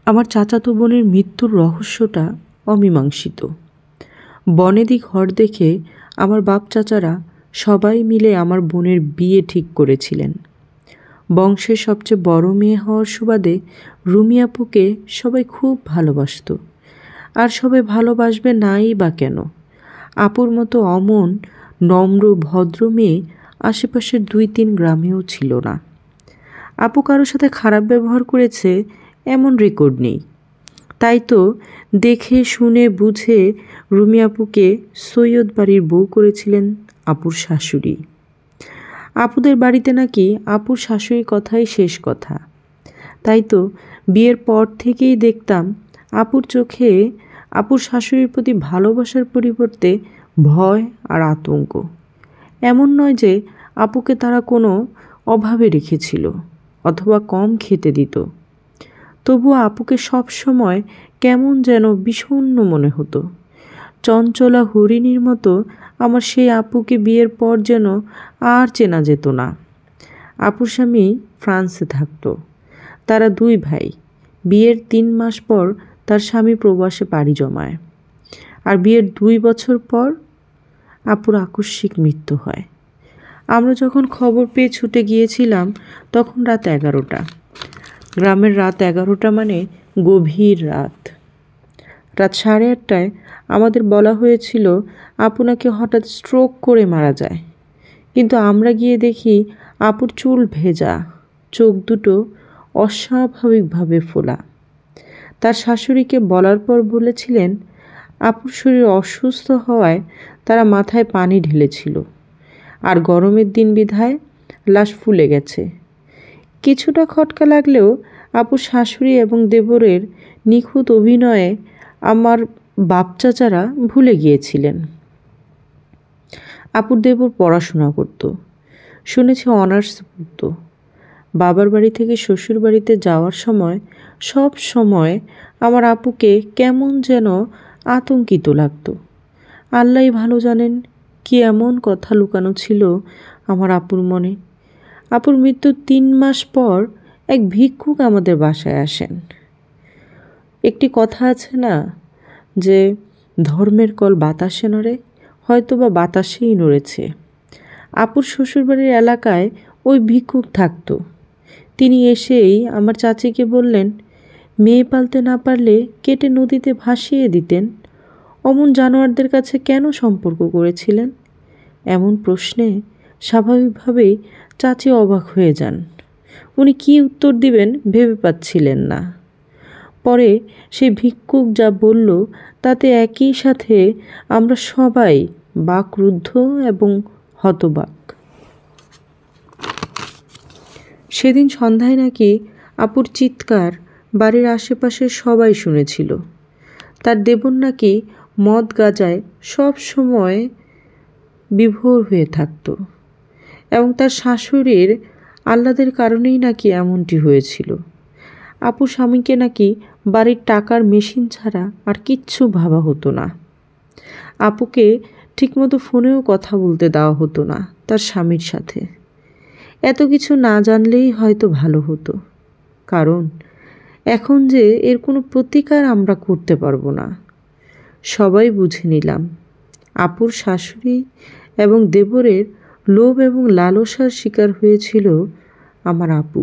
আমার চাচাতো বোনের মৃত্যুর রহস্যটা অমীমাংসিত। বনেদি ঘর দেখে আমার বাপ চাচারা সবাই মিলে আমার বোনের বিয়ে ঠিক করেছিলেন। বংশের সবচেয়ে বড় মেয়ে হওয়ার সুবাদে রুমি আপুকে সবাই খুব ভালোবাসত। আর সবাই ভালোবাসবে নাই বা কেন? আপুর মতো অমন নম্র ভদ্র মেয়ে আশেপাশের 2-3 গ্রামেও ছিল না। আপু কারোর সাথে খারাপ ব্যবহার করেছে এমন রেকর্ড নেই। তাই তো দেখে শুনে বুঝে রুমি আপুকে সৈয়দ বাড়ির বউ করেছিলেন আপুর শাশুড়ি। আপুদের বাড়িতে নাকি আপুর শাশুড়ির কথাই শেষ কথা। তাই তো বিয়ের পর থেকেই দেখতাম আপুর চোখে আপুর শাশুড়ির প্রতি ভালোবাসার পরিবর্তে ভয় আর আতঙ্ক। এমন নয় যে আপুকে তারা কোনো অভাবে রেখেছিল অথবা কম খেতে দিত, তবুও আপুকে সব সময় কেমন যেন বিষণ্ণ মনে হতো। চঞ্চলা হরিণীর মতো আমার সেই আপুকে বিয়ের পর যেন আর চেনা যেত না। আপুর স্বামী ফ্রান্সে থাকতো। তারা 2 ভাই। বিয়ের 3 মাস পর তার স্বামী প্রবাসে পাড়ি জমায়। আর বিয়ের 2 বছর পর আপুর আকস্মিক মৃত্যু হয়। আমরা যখন খবর পেয়ে ছুটে গিয়েছিলাম তখন রাত 11টা। গ্রামের রাত 11টা মানে গভীর রাত। রাত 8:30টায় আমাদের বলা হয়েছিল আপু নাকি হঠাৎ স্ট্রোক করে মারা যায়। কিন্তু আমরা গিয়ে দেখি আপুর চুল ভেজা, চোখ দুটো অস্বাভাবিকভাবে ফোলা। তার শাশুড়িকে বলার পর বলেছিলেন আপুর শরীর অসুস্থ হওয়ায় তারা মাথায় পানি ঢেলেছিল, আর গরমের দিন বিধায় লাশ ফুলে গেছে। কিছুটা খটকা লাগলেও আপুর শাশুড়ি এবং দেবরের নিখুঁত অভিনয়ে আমার বাপ চাচারা ভুলে গিয়েছিলেন। আপুর দেবর পড়াশোনা করত, শুনেছি অনার্স পড়ত। বাবার বাড়ি থেকে শ্বশুর বাড়িতে যাওয়ার সময় সব সময় আমার আপুকে কেমন যেন আতঙ্কিত লাগতো। আল্লাহই ভালো জানেন কি এমন কথা লুকানো ছিল আমার আপুর মনে। আপুর মৃত্যুর 3 মাস পর এক ভিক্ষুক আমাদের বাসায় আসেন। একটি কথা আছে না যে ধর্মের কল বাতাসে নড়ে, হয়তো বা বাতাসেই নড়েছে। আপুর শ্বশুরবাড়ির এলাকায় ওই ভিক্ষুক থাকতো। তিনি এসেই আমার চাচিকে বললেন মেয়ে পালতে না পারলে কেটে নদীতে ভাসিয়ে দিতেন। অমন জানোয়ারদের কাছে কেন সম্পর্ক করেছিলেন? এমন প্রশ্নে স্বাভাবিকভাবেই চাচি অবাক হয়ে যান। উনি কি উত্তর দিবেন ভেবে পাচ্ছিলেন না। পরে সেই ভিক্ষুক যা বলল তাতে একই সাথে আমরা সবাই বাকরুদ্ধ এবং হতবাক। সেদিন সন্ধ্যায় নাকি আপুর চিৎকার বাড়ির আশেপাশে সবাই শুনেছিল। তার দেবর নাকি মদ গাঁজায় সব সময় বিভোর হয়ে থাকত এবং তার শাশুড়ির আহ্লাদের কারণেই নাকি এমনটি হয়েছিল। আপুর স্বামীকে নাকি বাড়ির টাকার মেশিন ছাড়া আর কিচ্ছু ভাবা হতো না। আপুকে ঠিকমতো ফোনেও কথা বলতে দেওয়া হতো না তার স্বামীর সাথে। এত কিছু না জানলেই হয়তো ভালো হতো, কারণ এখন যে এর কোনো প্রতিকার আমরা করতে পারবো না। সবাই বুঝে নিলাম আপুর শাশুড়ি এবং দেবরের লোভ এবং লালসার শিকার হয়েছিল আমার আপু।